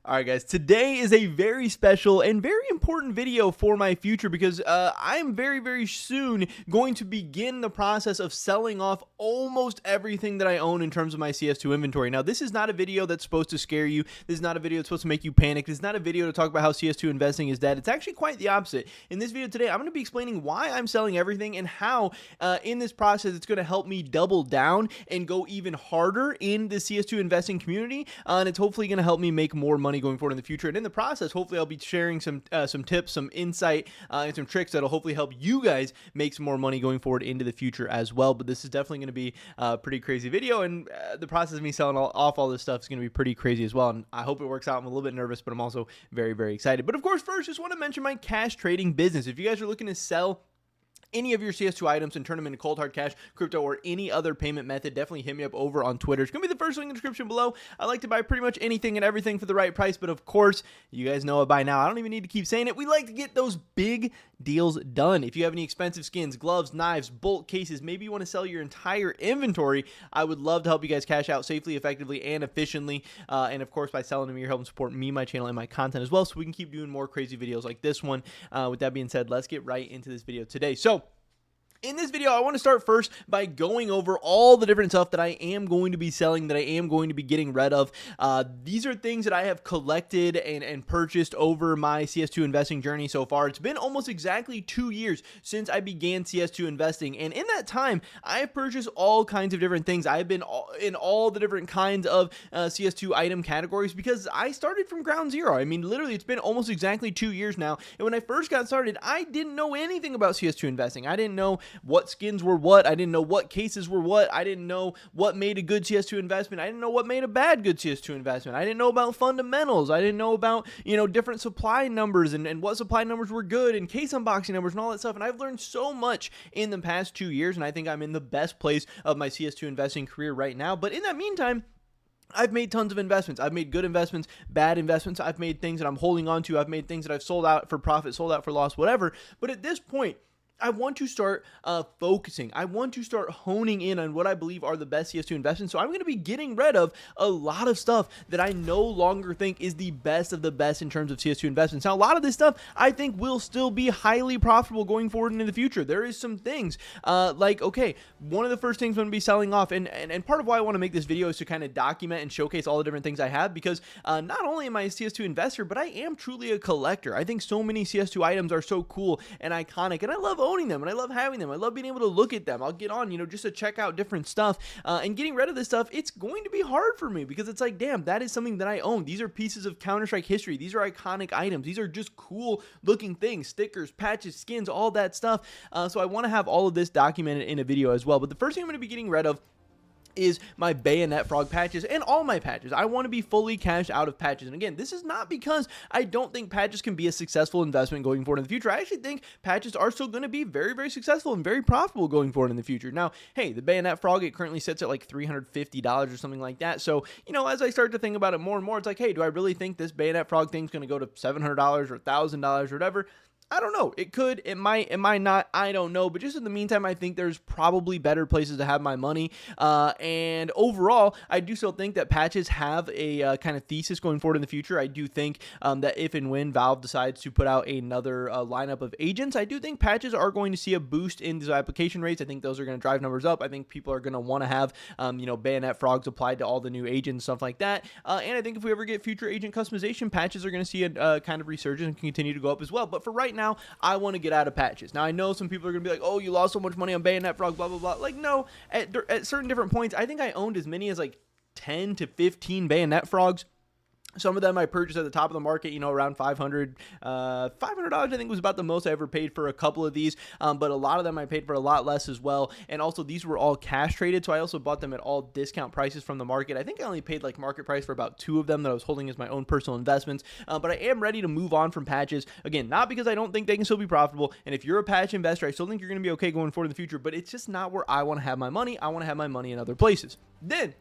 All right, guys, today is a very special and very important video for my future because I'm very soon going to begin the process of selling off almost everything that I own in terms of my CS2 inventory. Now, this is not a video that's supposed to scare you. This is not a video that's supposed to make you panic. This is not a video to talk about how CS2 investing is dead. It's actually quite the opposite. In this video today, I'm going to be explaining why I'm selling everything and how in this process it's going to help me double down and go even harder in the CS2 investing community, and it's hopefully going to help me make more money going forward in the future. And in the process, hopefully I'll be sharing some tips, some insight, and some tricks that'll hopefully help you guys make some more money going forward into the future as well. But this is definitely going to be a pretty crazy video, and the process of me selling off all this stuff is going to be pretty crazy as well. And I hope it works out. I'm a little bit nervous, but I'm also very excited. But of course, first, just want to mention my cash trading business. If you guys are looking to sell any of your CS2 items and turn them into cold hard cash, crypto, or any other payment method, definitely hit me up over on Twitter. It's going to be the first link in the description below. I like to buy pretty much anything and everything for the right price, but of course, you guys know it by now. I don't even need to keep saying it. We like to get those big deals done. If you have any expensive skins, gloves, knives, bolt cases, maybe you want to sell your entire inventory, I would love to help you guys cash out safely, effectively, and efficiently. And of course, by selling them, you're helping support me, my channel, and my content as well, so we can keep doing more crazy videos like this one. With that being said, let's get right into this video today. So, in this video, I want to start first by going over all the different stuff that I am going to be selling, that I am going to be getting rid of. These are things that I have collected and purchased over my CS2 investing journey so far. It's been almost exactly 2 years since I began CS2 investing, and in that time, I have purchased all kinds of different things. I've been in all the different kinds of CS2 item categories because I started from ground zero. I mean, literally, it's been almost exactly 2 years now, and when I first got started, I didn't know anything about CS2 investing. I didn't know what skins were what. I didn't know what cases were what. I didn't know what made a good CS2 investment. I didn't know what made a bad good CS2 investment. I didn't know about fundamentals. I didn't know about, different supply numbers and what supply numbers were good and case unboxing numbers and all that stuff. And I've learned so much in the past 2 years, and I think I'm in the best place of my CS2 investing career right now. But in that meantime, I've made tons of investments. I've made good investments, bad investments. I've made things that I'm holding on to. I've made things that I've sold out for profit, sold out for loss, whatever. But at this point, I want to start focusing. I want to start honing in on what I believe are the best CS2 investments. So I'm going to be getting rid of a lot of stuff that I no longer think is the best of the best in terms of CS2 investments. Now, a lot of this stuff I think will still be highly profitable going forward into the future. There is some things okay, one of the first things I'm going to be selling off, and part of why I want to make this video is to kind of document and showcase all the different things I have, because not only am I a CS2 investor, but I am truly a collector. I think so many CS2 items are so cool and iconic, and I love owning them, and I love having them. I love being able to look at them. I'll get on, just to check out different stuff, and getting rid of this stuff, it's going to be hard for me because it's like, damn, that is something that I own. These are pieces of Counter-Strike history. These are iconic items. These are just cool looking things, stickers, patches, skins, all that stuff. So I want to have all of this documented in a video as well. But the first thing I'm going to be getting rid of is my bayonet frog patches and all my patches. I want to be fully cashed out of patches. And again, this is not because I don't think patches can be a successful investment going forward in the future. I actually think patches are still going to be very successful and very profitable going forward in the future. Now, hey, the bayonet frog, it currently sits at like $350 or something like that. So, as I start to think about it more and more, it's like, hey, do I really think this bayonet frog thing's going to go to $700 or $1,000 or whatever? I don't know. It could, it might not. I don't know. But just in the meantime, I think there's probably better places to have my money. And overall, I do still think that patches have a kind of thesis going forward in the future. I do think that if and when Valve decides to put out another lineup of agents, I do think patches are going to see a boost in these application rates. I think those are going to drive numbers up. I think people are going to want to have, bayonet frogs applied to all the new agents, stuff like that. And I think if we ever get future agent customization, patches are going to see a kind of resurgence and continue to go up as well. But for right now, I want to get out of patches. Now, I know some people are going to be like, oh, you lost so much money on bayonet frog, blah, blah, blah. Like, no, at certain different points, I think I owned as many as like 10 to 15 bayonet frogs. Some of them I purchased at the top of the market, around $500. $500, I think, was about the most I ever paid for a couple of these. But a lot of them I paid for a lot less as well. And also, these were all cash traded, so I also bought them at all discount prices from the market. I think I only paid like market price for about 2 of them that I was holding as my own personal investments. But I am ready to move on from patches. Again, not because I don't think they can still be profitable. And if you're a patch investor, I still think you're going to be okay going forward in the future. But it's just not where I want to have my money. I want to have my money in other places. Then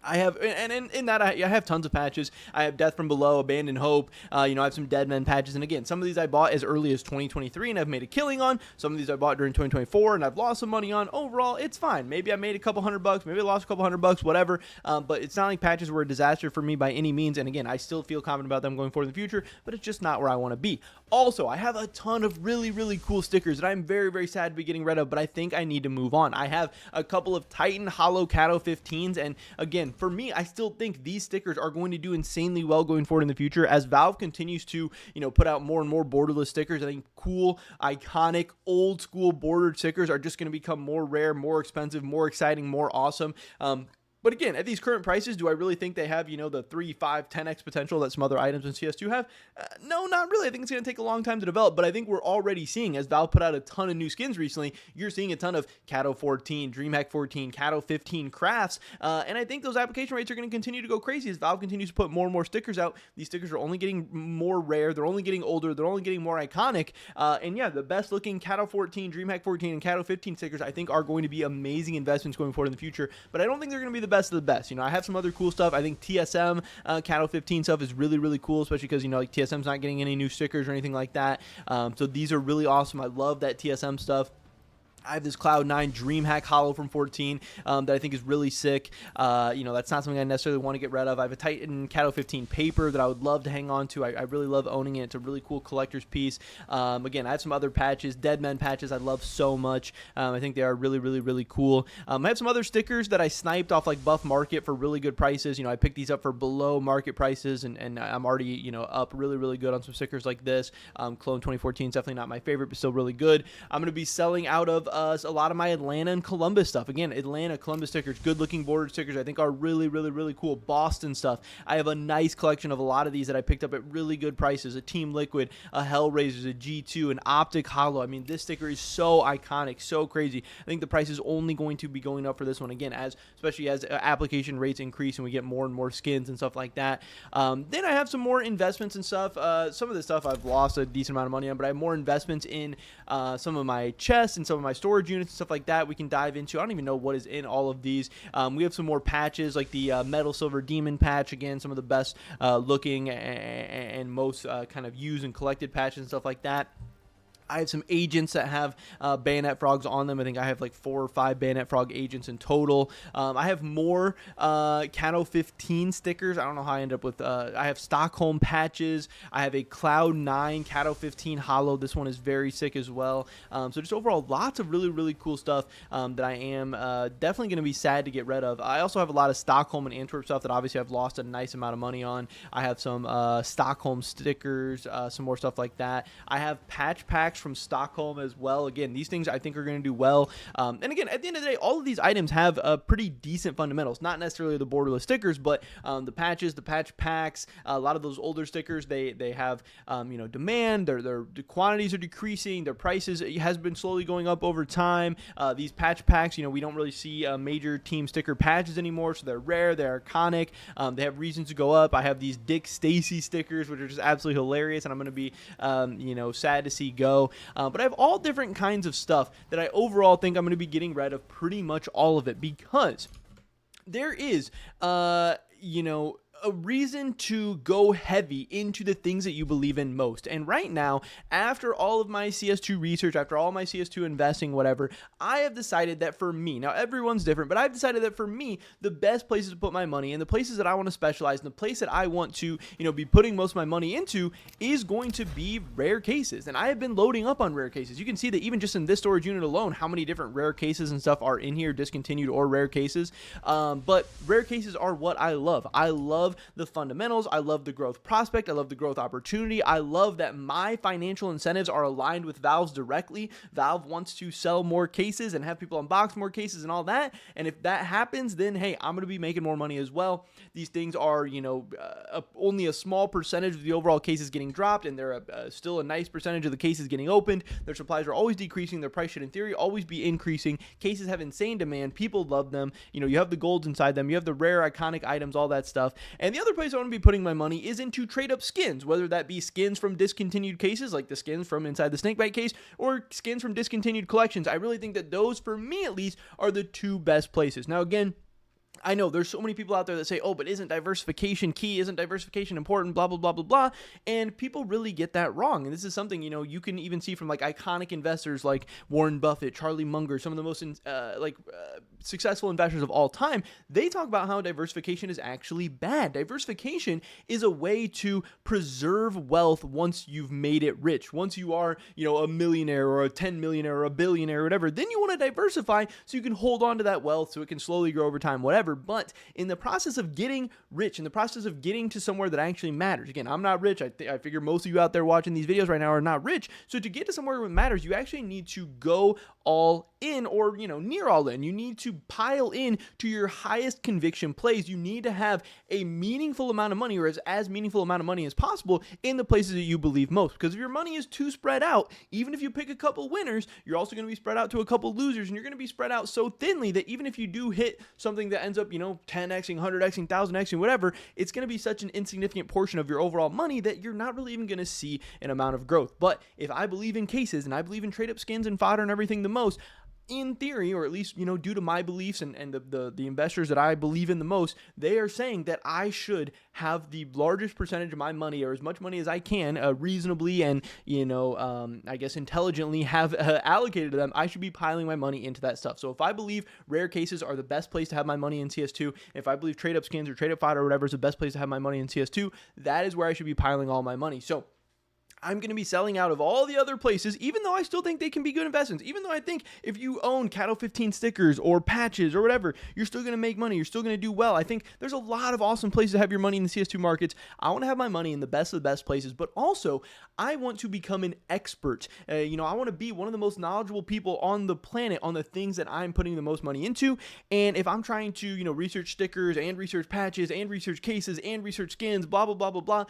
I have, and in that, I have tons of patches. I have Death from Below, Abandoned Hope. I have some Dead Men patches. And again, some of these I bought as early as 2023 and I've made a killing on. Some of these I bought during 2024 and I've lost some money on. Overall, it's fine. Maybe I made a couple $100, maybe I lost a couple $100, whatever. But it's not like patches were a disaster for me by any means. And again, I still feel confident about them going forward in the future, but it's just not where I want to be. Also, I have a ton of really, really cool stickers that I'm very, very sad to be getting rid of, but I think I need to move on. I have a couple of Titan Hollow Cato 15s, and again, for me, I still think these stickers are going to do insanely well going forward in the future as Valve continues to, put out more and more borderless stickers. I think cool, iconic, old school bordered stickers are just going to become more rare, more expensive, more exciting, more awesome. But again, at these current prices, do I really think they have, the 3, 5, 10x potential that some other items in CS2 have? No, not really. I think it's going to take a long time to develop, but I think we're already seeing, as Valve put out a ton of new skins recently, you're seeing a ton of Cato 14, DreamHack 14, Cato 15 crafts, and I think those application rates are going to continue to go crazy as Valve continues to put more and more stickers out. These stickers are only getting more rare, they're only getting older, they're only getting more iconic, and yeah, the best looking Cato 14, DreamHack 14, and Cato 15 stickers I think are going to be amazing investments going forward in the future, but I don't think they're going to be the best of the best. I have some other cool stuff. I think TSM Cato 15 stuff is really, really cool, especially because, like TSM's not getting any new stickers or anything like that. So these are really awesome. I love that TSM stuff. I have this Cloud9 DreamHack Hollow from 14 that I think is really sick. That's not something I necessarily want to get rid of. I have a Titan Cato 15 paper that I would love to hang on to. I really love owning it. It's a really cool collector's piece. Again, I have some other patches. Dead Men patches I love so much. I think they are really, really, really cool. I have some other stickers that I sniped off like Buff Market for really good prices. I picked these up for below market prices, and I'm already, up really, really good on some stickers like this. Clone 2014 is definitely not my favorite, but still really good. I'm going to be selling out of a lot of my Atlanta and Columbus stuff. Again, Atlanta, Columbus stickers, good looking bordered stickers I think are really, really, really cool. Boston stuff. I have a nice collection of a lot of these that I picked up at really good prices. A Team Liquid, a Hellraisers, a G2, an Optic Hollow. I mean, this sticker is so iconic, so crazy. I think the price is only going to be going up for this one again, especially as application rates increase and we get more and more skins and stuff like that. Then I have some more investments and stuff. Some of this stuff I've lost a decent amount of money on, but I have more investments in some of my chests and some of my storage units and stuff like that we can dive into. I don't even know what is in all of these. We have some more patches like the Metal Silver Demon patch. Again, some of the best looking and most kind of used and collected patches and stuff like that. I have some agents that have bayonet frogs on them. I think I have like 4 or 5 bayonet frog agents in total. I have more Cato 15 stickers. I don't know how I end up with. I have Stockholm patches. I have a Cloud9 Cato 15 hollow. This one is very sick as well. So just overall, lots of really, really cool stuff that I am definitely going to be sad to get rid of. I also have a lot of Stockholm and Antwerp stuff that obviously I've lost a nice amount of money on. I have some Stockholm stickers, some more stuff like that. I have patch packs from Stockholm as well. Again, these things I think are going to do well. And again, at the end of the day, all of these items have pretty decent fundamentals. Not necessarily the borderless stickers, but the patches, the patch packs, a lot of those older stickers, they have demand. Their quantities are decreasing. Their prices has been slowly going up over time. These patch packs, we don't really see major team sticker patches anymore, so they're rare. They're iconic. They have reasons to go up. I have these Dick Stacy stickers, which are just absolutely hilarious, and I'm going to be sad to see go. But I have all different kinds of stuff that I overall think I'm going to be getting rid of pretty much all of it because there is, a reason to go heavy into the things that you believe in most. And right now, after all of my CS2 research, after all my CS2 investing, whatever, I have decided that for me, now everyone's different, but I've decided that for me, the best places to put my money and the places that I want to specialize and the place that I want to, be putting most of my money into is going to be rare cases. And I have been loading up on rare cases. You can see that even just in this storage unit alone, how many different rare cases and stuff are in here, discontinued or rare cases. But rare cases are what I love. I love the fundamentals. I love the growth prospect. I love the growth opportunity. I love that my financial incentives are aligned with Valve's directly. Valve wants to sell more cases and have people unbox more cases and all that. And if that happens, then hey, I'm going to be making more money as well. These things are, only a small percentage of the overall cases getting dropped, and they're still a nice percentage of the cases getting opened. Their supplies are always decreasing. Their price should, in theory, always be increasing. Cases have insane demand. People love them. You have the golds inside them. You have the rare, iconic items, all that stuff. And the other place I want to be putting my money is into trade up skins, whether that be skins from discontinued cases, like the skins from inside the Snakebite case, or skins from discontinued collections. I really think that those, for me at least, are the two best places. Now, again, I know there's so many people out there that say, oh, but isn't diversification key? Isn't diversification important? Blah, blah, blah, blah, blah. And people really get that wrong. And this is something, you can even see from like iconic investors like Warren Buffett, Charlie Munger, some of the most successful investors of all time. They talk about how diversification is actually bad. Diversification is a way to preserve wealth once you've made it rich. Once you are, a millionaire or a 10 millionaire or a billionaire or whatever, then you want to diversify so you can hold on to that wealth so it can slowly grow over time, whatever. But in the process of getting rich, in the process of getting to somewhere that actually matters, again, I'm not rich. I figure most of you out there watching these videos right now are not rich. So to get to somewhere that matters, you actually need to go all in, or near all in. You need to pile in to your highest conviction plays. You need to have a meaningful amount of money, or as meaningful amount of money as possible in the places that you believe most. Because if your money is too spread out, even if you pick a couple winners, you're also going to be spread out to a couple losers, and you're going to be spread out so thinly that even if you do hit something that ends up 10xing, 100xing, 1000xing, whatever, it's going to be such an insignificant portion of your overall money that you're not really even going to see an amount of growth. But if I believe in cases and I believe in trade up skins and fodder and everything the most, in theory, or at least, due to my beliefs and the investors that I believe in the most, they are saying that I should have the largest percentage of my money, or as much money as I can, reasonably and, I guess intelligently have allocated to them. I should be piling my money into that stuff. So if I believe rare cases are the best place to have my money in CS2, if I believe trade up skins or trade up fodder or whatever is the best place to have my money in CS2, that is where I should be piling all my money. So I'm going to be selling out of all the other places, even though I still think they can be good investments. Even though I think if you own Cattle 15 stickers or patches or whatever, you're still going to make money. You're still going to do well. I think there's a lot of awesome places to have your money in the CS2 markets. I want to have my money in the best of the best places, but also I want to become an expert. I want to be one of the most knowledgeable people on the planet on the things that I'm putting the most money into. And if I'm trying to, research stickers and research patches and research cases and research skins, blah, blah, blah, blah, blah,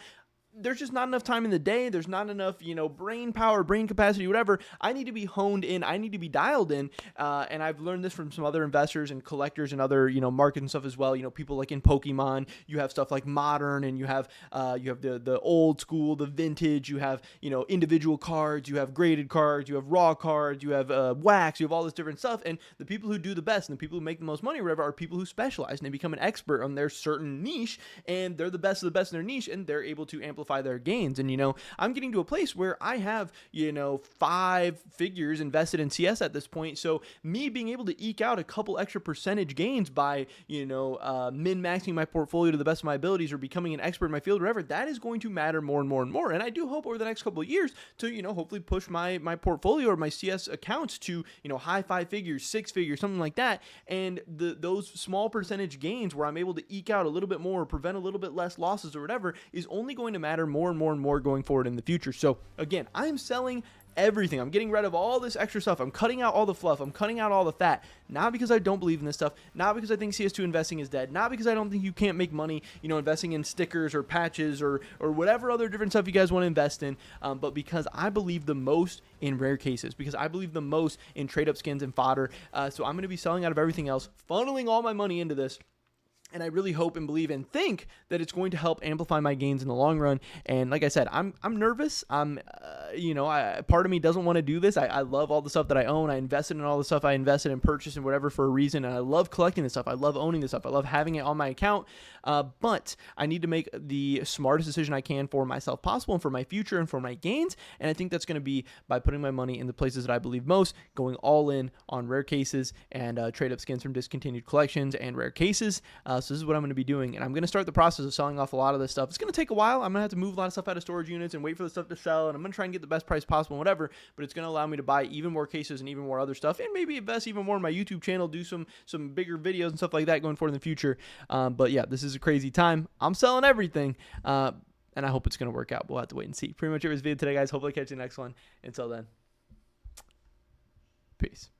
there's just not enough time in the day. There's not enough, brain power, brain capacity, whatever. I need to be honed in. I need to be dialed in. And I've learned this from some other investors and collectors and other, markets and stuff as well. People like in Pokemon, you have stuff like modern, and you have the old school, the vintage, you have, individual cards, you have graded cards, you have raw cards, you have wax, you have all this different stuff. And the people who do the best and the people who make the most money or whatever are people who specialize, and they become an expert on their certain niche, and they're the best of the best in their niche, and they're able to amplify their gains. And I'm getting to a place where I have 5 figures invested in CS at this point, so me being able to eke out a couple extra percentage gains by min-maxing my portfolio to the best of my abilities, or becoming an expert in my field, or whatever, that is going to matter more and more and more. And I do hope over the next couple of years to hopefully push my portfolio or my CS accounts to high 5 figures, 6 figures, something like that. And those small percentage gains where I'm able to eke out a little bit more, or prevent a little bit less losses or whatever, is only going to matter more and more and more going forward in the future. So again, I'm selling everything. I'm getting rid of all this extra stuff. I'm cutting out all the fluff. I'm cutting out all the fat. Not because I don't believe in this stuff. Not because I think CS2 investing is dead. Not because I don't think you can't make money, investing in stickers or patches or whatever other different stuff you guys want to invest in. But because I believe the most in rare cases, because I believe the most in trade up skins and fodder. So I'm going to be selling out of everything else, funneling all my money into this. And I really hope and believe and think that it's going to help amplify my gains in the long run. And like I said, I'm nervous. Part of me doesn't want to do this. I love all the stuff that I own. I invested in all the stuff I invested and purchased and whatever for a reason. And I love collecting this stuff. I love owning this stuff. I love having it on my account. But I need to make the smartest decision I can for myself possible, and for my future, and for my gains. And I think that's going to be by putting my money in the places that I believe most, going all in on rare cases and trade up skins from discontinued collections and rare cases. So this is what I'm going to be doing, and I'm going to start the process of selling off a lot of this stuff. It's going to take a while. I'm going to have to move a lot of stuff out of storage units and wait for the stuff to sell, and I'm going to try and get the best price possible and whatever, but it's going to allow me to buy even more cases and even more other stuff, and maybe invest even more in my YouTube channel, do some bigger videos and stuff like that going forward in the future. But yeah, this is a crazy time. I'm selling everything, and I hope it's going to work out. We'll have to wait and see. Pretty much it was video today, guys. Hopefully I catch you in the next one. Until then, peace.